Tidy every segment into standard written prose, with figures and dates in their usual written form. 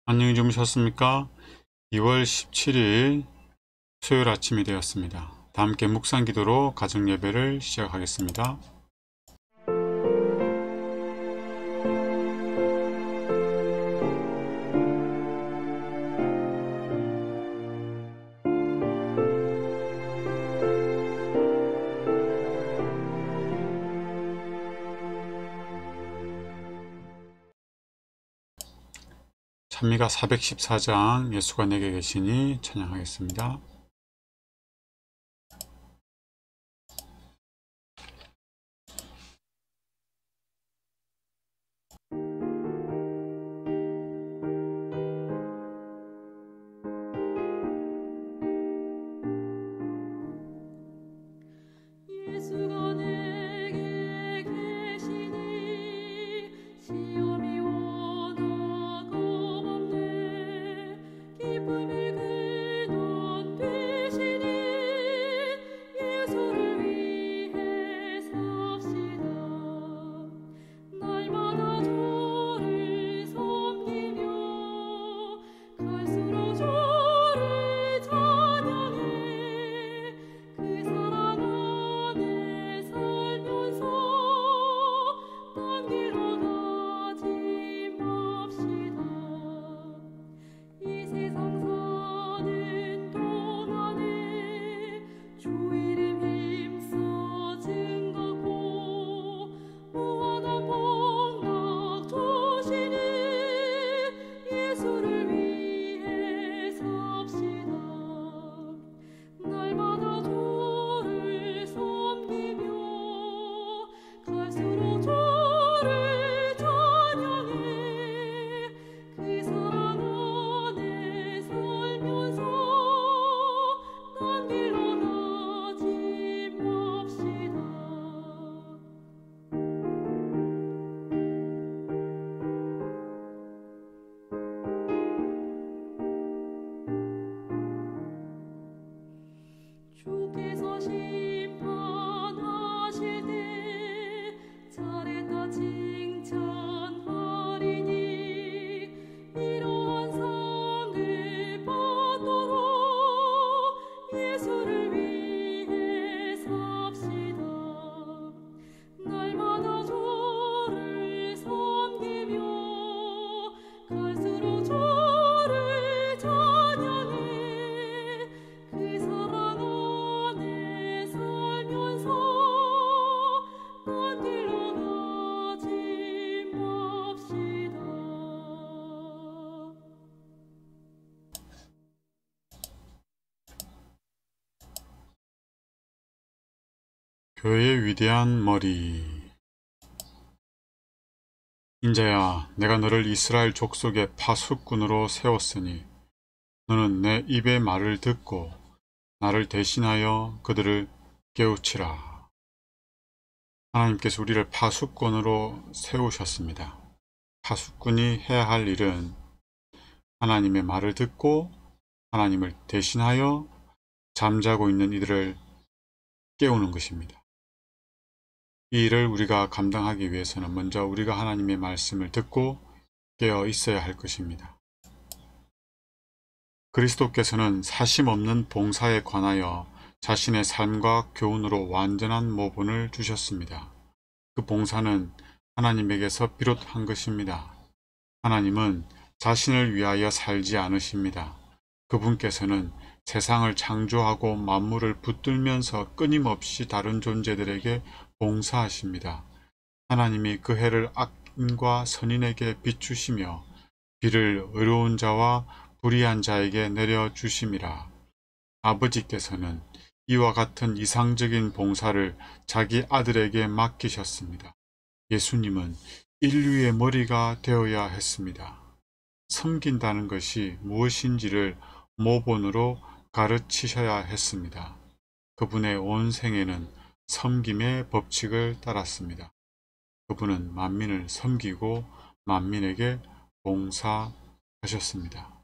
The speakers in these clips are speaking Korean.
안녕히 주무셨습니까? 2월 17일 수요일 아침이 되었습니다. 다 함께 묵상 기도로 가정 예배를 시작하겠습니다. 찬미가 414장 예수가 내게 계시니 찬양하겠습니다. 예수가 내게 계시니 시험이 원하고 없네. 기쁨의 근원 되시니 예수를 위해 삽시다. 날마다 주를 섬기며 갈수록 주를 찬양해. 그 사랑 안에 살면서 딴 길로 가지 맙시다. 이 세상 사는 동안에 주 이름 힘써 증거고 무한한 복락 주시니 예수를 위해 삽시다. 날마다 주를 섬기며 갈수록 주를 찬양해. 그 사랑 안에 살면서 딴 길로 가지 맙시다. 주께서 심판하실 때 잘했다 칭찬하리니 이러한 상을 받도록 예수를 위해 삽시다. 날마다 주를 섬기며 갈수록 주를 찬양해. 그 사랑 안에 살면서 딴 길로 가지 맙시다. 교회의 위대한 머리. 인자야, 내가 너를 이스라엘 족속의 파수꾼으로 세웠으니 너는 내 입의 말을 듣고 나를 대신하여 그들을 깨우치라. 하나님께서 우리를 파수꾼으로 세우셨습니다. 파수꾼이 해야 할 일은 하나님의 말을 듣고 하나님을 대신하여 잠자고 있는 이들을 깨우는 것입니다. 이 일을 우리가 감당하기 위해서는 먼저 우리가 하나님의 말씀을 듣고 깨어 있어야 할 것입니다. 그리스도께서는 사심없는 봉사에 관하여 자신의 삶과 교훈으로 완전한 모본을 주셨습니다. 그 봉사는 하나님에게서 비롯한 것입니다. 하나님은 자신을 위하여 살지 않으십니다. 그분께서는 세상을 창조하고 만물을 붙들면서 끊임없이 다른 존재들에게 봉사하십니다. 하나님이 그 해를 악인과 선인에게 비추시며 비를 의로운 자와 불의한 자에게 내려주심이라. 아버지께서는 이와 같은 이상적인 봉사를 자기 아들에게 맡기셨습니다. 예수님은 인류의 머리가 되어야 했습니다. 섬긴다는 것이 무엇인지를 모본으로 가르치셔야 했습니다. 그분의 온 생애는 섬김의 법칙을 따랐습니다. 그분은 만민을 섬기고 만민에게 봉사하셨습니다.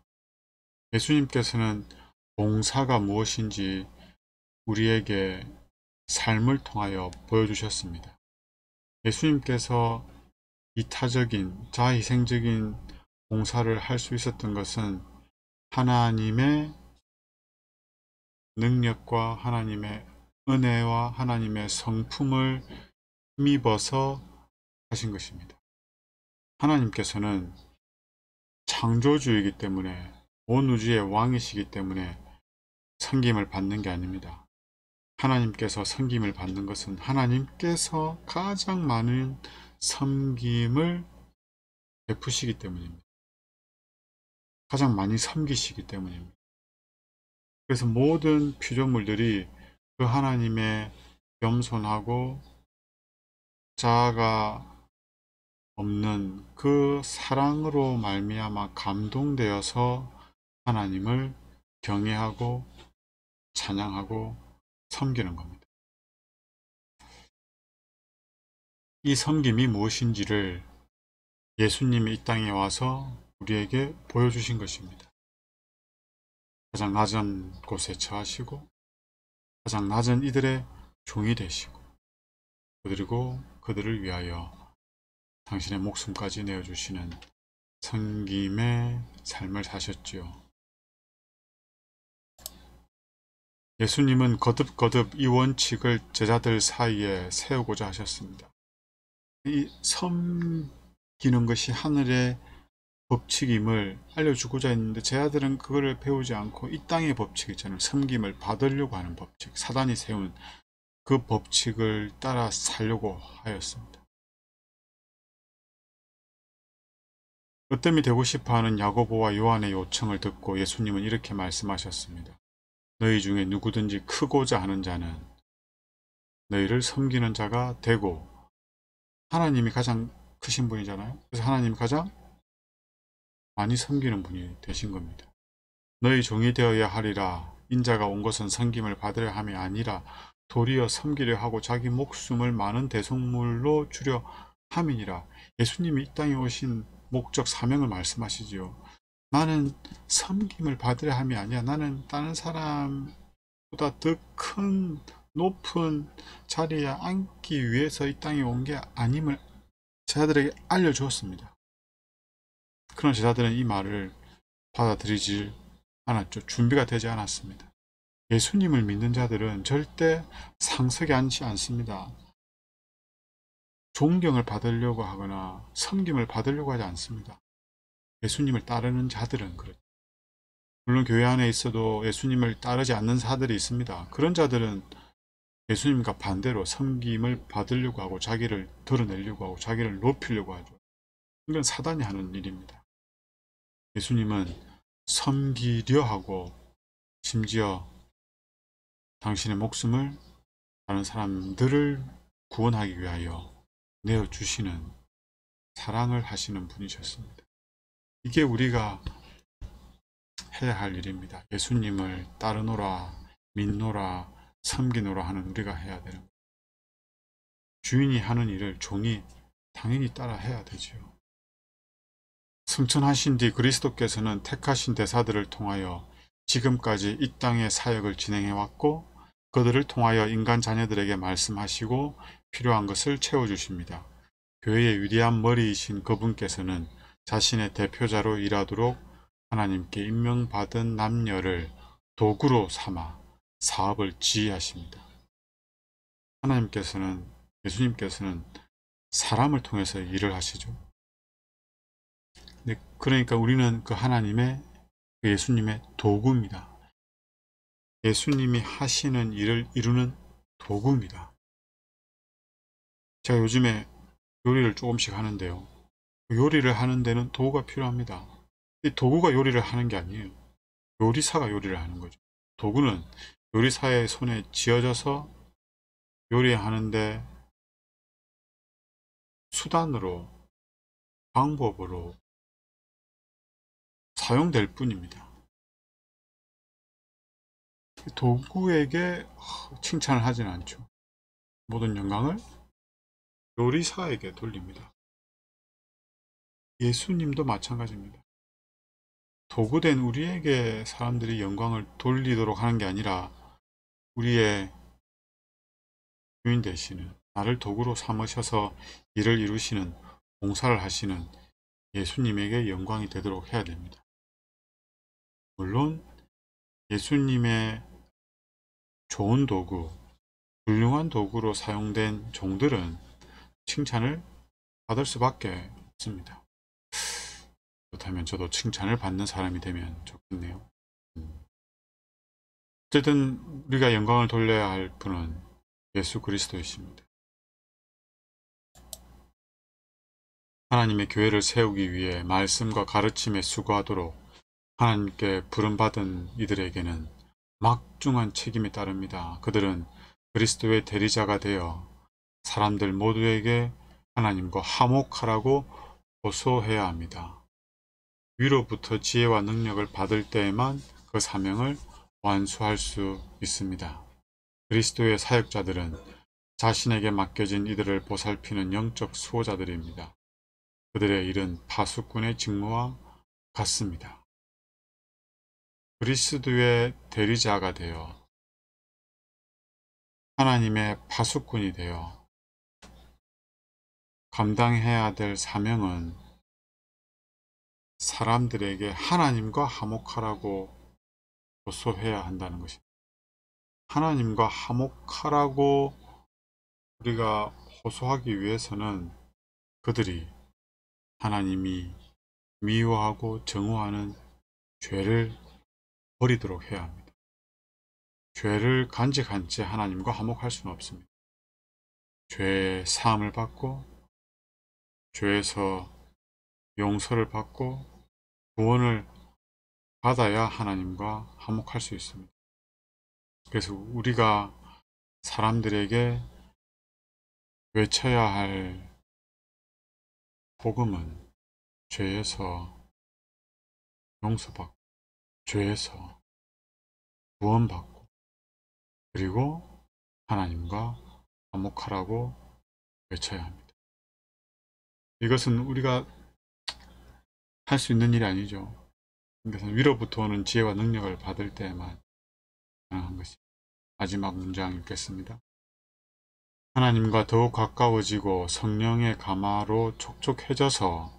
예수님께서는 봉사가 무엇인지 우리에게 삶을 통하여 보여주셨습니다. 예수님께서 이타적인 자희생적인 봉사를 할 수 있었던 것은 하나님의 능력과 하나님의 은혜와 하나님의 성품을 힘입어서 하신 것입니다. 하나님께서는 창조주이기 때문에 온 우주의 왕이시기 때문에 섬김을 받는 게 아닙니다. 하나님께서 섬김을 받는 것은 하나님께서 가장 많은 섬김을 베푸시기 때문입니다. 가장 많이 섬기시기 때문입니다. 그래서 모든 피조물들이 그 하나님의 겸손하고 자아가 없는 그 사랑으로 말미암아 감동되어서 하나님을 경외하고 찬양하고 섬기는 겁니다. 이 섬김이 무엇인지를 예수님이 이 땅에 와서 우리에게 보여주신 것입니다. 가장 낮은 곳에 처하시고 가장 낮은 이들의 종이 되시고 그리고 그들을 위하여 당신의 목숨까지 내어주시는 섬김의 삶을 사셨지요. 예수님은 거듭거듭 이 원칙을 제자들 사이에 세우고자 하셨습니다. 이 섬기는 것이 하늘의 법칙임을 알려주고자 했는데 제자들은 그거를 배우지 않고 이 땅의 법칙 있잖아요. 섬김을 받으려고 하는 법칙, 사단이 세운 그 법칙을 따라 살려고 하였습니다. 으뜸이 되고 싶어하는 야고보와 요한의 요청을 듣고 예수님은 이렇게 말씀하셨습니다. 너희 중에 누구든지 크고자 하는 자는 너희를 섬기는 자가 되고, 하나님이 가장 크신 분이잖아요. 그래서 하나님이 가장 많이 섬기는 분이 되신 겁니다. 너희 종이 되어야 하리라. 인자가 온 것은 섬김을 받으려 함이 아니라 도리어 섬기려 하고 자기 목숨을 많은 대속물로 주려 함이니라. 예수님이 이 땅에 오신 목적 사명을 말씀하시지요. 나는 섬김을 받으려 함이 아니야. 나는 다른 사람보다 더 큰 높은 자리에 앉기 위해서 이 땅에 온 게 아님을 제자들에게 알려주었습니다. 그런 제자들은 이 말을 받아들이지 않았죠. 준비가 되지 않았습니다. 예수님을 믿는 자들은 절대 상석에 앉지 않습니다. 존경을 받으려고 하거나 섬김을 받으려고 하지 않습니다. 예수님을 따르는 자들은 그렇죠. 물론 교회 안에 있어도 예수님을 따르지 않는 자들이 있습니다. 그런 자들은 예수님과 반대로 섬김을 받으려고 하고 자기를 드러내려고 하고 자기를 높이려고 하죠. 이건 사단이 하는 일입니다. 예수님은 섬기려 하고 심지어 당신의 목숨을 다른 사람들을 구원하기 위하여 내어주시는 사랑을 하시는 분이셨습니다. 이게 우리가 해야 할 일입니다. 예수님을 따르노라, 믿노라, 섬기노라 하는 우리가 해야 되는 거예요. 주인이 하는 일을 종이 당연히 따라 해야 되지요. 승천하신 뒤 그리스도께서는 택하신 대사들을 통하여 지금까지 이 땅의 사역을 진행해 왔고 그들을 통하여 인간 자녀들에게 말씀하시고 필요한 것을 채워주십니다. 교회의 위대한 머리이신 그분께서는 자신의 대표자로 일하도록 하나님께 임명받은 남녀를 도구로 삼아 사업을 지휘하십니다. 하나님께서는, 예수님께서는 사람을 통해서 일을 하시죠. 그러니까 우리는 그 하나님의, 그 예수님의 도구입니다. 예수님이 하시는 일을 이루는 도구입니다. 제가 요즘에 요리를 조금씩 하는데요. 요리를 하는 데는 도구가 필요합니다. 이 도구가 요리를 하는 게 아니에요. 요리사가 요리를 하는 거죠. 도구는 요리사의 손에 쥐어져서 요리하는데 수단으로, 방법으로 사용될 뿐입니다. 도구에게 칭찬을 하지는 않죠. 모든 영광을 요리사에게 돌립니다. 예수님도 마찬가지입니다. 도구된 우리에게 사람들이 영광을 돌리도록 하는 게 아니라 우리의 주인 되시는, 나를 도구로 삼으셔서 일을 이루시는, 봉사를 하시는 예수님에게 영광이 되도록 해야 됩니다. 물론 예수님의 좋은 도구, 훌륭한 도구로 사용된 종들은 칭찬을 받을 수밖에 없습니다. 그렇다면 저도 칭찬을 받는 사람이 되면 좋겠네요. 어쨌든 우리가 영광을 돌려야 할 분은 예수 그리스도이십니다. 하나님의 교회를 세우기 위해 말씀과 가르침에 수고하도록 하나님께 부름받은 이들에게는 막중한 책임이 따릅니다. 그들은 그리스도의 대리자가 되어 사람들 모두에게 하나님과 화목하라고 호소해야 합니다. 위로부터 지혜와 능력을 받을 때에만 그 사명을 완수할 수 있습니다. 그리스도의 사역자들은 자신에게 맡겨진 이들을 보살피는 영적 수호자들입니다. 그들의 일은 파수꾼의 직무와 같습니다. 그리스도의 대리자가 되어 하나님의 파수꾼이 되어 감당해야 될 사명은 사람들에게 하나님과 화목하라고 호소해야 한다는 것입니다. 하나님과 화목하라고 우리가 호소하기 위해서는 그들이 하나님이 미워하고 정오하는 죄를 버리도록 해야 합니다. 죄를 간직한 채 하나님과 화목할 수는 없습니다. 죄의 사함을 받고 죄에서 용서를 받고 구원을 받아야 하나님과 화목할 수 있습니다. 그래서 우리가 사람들에게 외쳐야 할 복음은 죄에서 용서받고 죄에서 구원받고 그리고 하나님과 화목하라고 외쳐야 합니다. 이것은 우리가 할 수 있는 일이 아니죠. 이것은 위로부터 오는 지혜와 능력을 받을 때에만 가능한 것입니다. 마지막 문장 읽겠습니다. 하나님과 더욱 가까워지고 성령의 감화로 촉촉해져서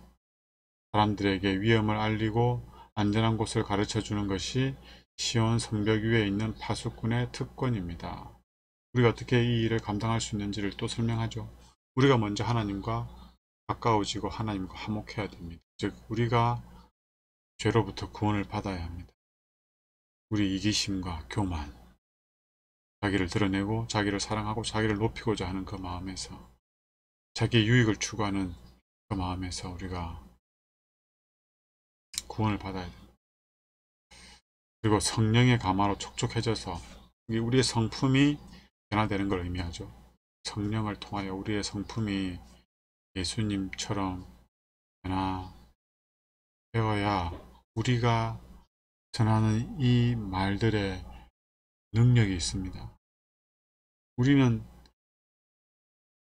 사람들에게 위험을 알리고 안전한 곳을 가르쳐주는 것이 시온 성벽 위에 있는 파수꾼의 특권입니다. 우리가 어떻게 이 일을 감당할 수 있는지를 또 설명하죠. 우리가 먼저 하나님과 가까워지고 하나님과 화목해야 됩니다. 즉 우리가 죄로부터 구원을 받아야 합니다. 우리 이기심과 교만, 자기를 드러내고 자기를 사랑하고 자기를 높이고자 하는 그 마음에서 자기의 유익을 추구하는 그 마음에서 우리가 구원을 받아야 됩니다. 그리고 성령의 감화로 촉촉해져서 우리의 성품이 변화되는 걸 의미하죠. 성령을 통하여 우리의 성품이 예수님처럼 변화되어야 우리가 전하는 이 말들의 능력이 있습니다. 우리는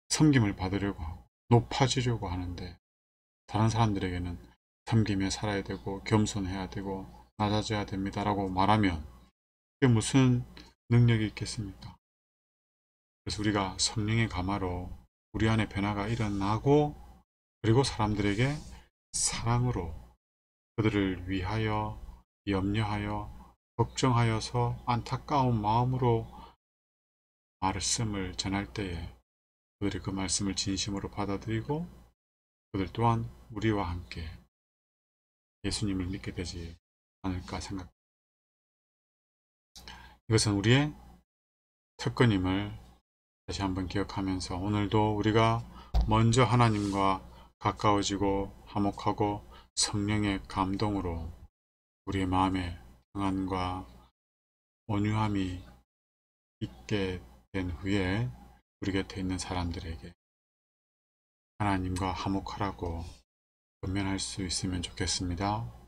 섬김을 받으려고 하고 높아지려고 하는데 다른 사람들에게는 섬기며 살아야 되고 겸손해야 되고 낮아져야 됩니다 라고 말하면 그게 무슨 능력이 있겠습니까? 그래서 우리가 성령의 감화로 우리 안에 변화가 일어나고 그리고 사람들에게 사랑으로 그들을 위하여 염려하여 걱정하여서 안타까운 마음으로 말씀을 전할 때에 그들이 그 말씀을 진심으로 받아들이고 그들 또한 우리와 함께 예수님을 믿게 되지 않을까 생각합니다. 이것은 우리의 특권임을 다시 한번 기억하면서 오늘도 우리가 먼저 하나님과 가까워지고 화목하고 성령의 감동으로 우리의 마음에 평안과 온유함이 있게 된 후에 우리 곁에 있는 사람들에게 하나님과 화목하라고 권면할 수 있으면 좋겠습니다.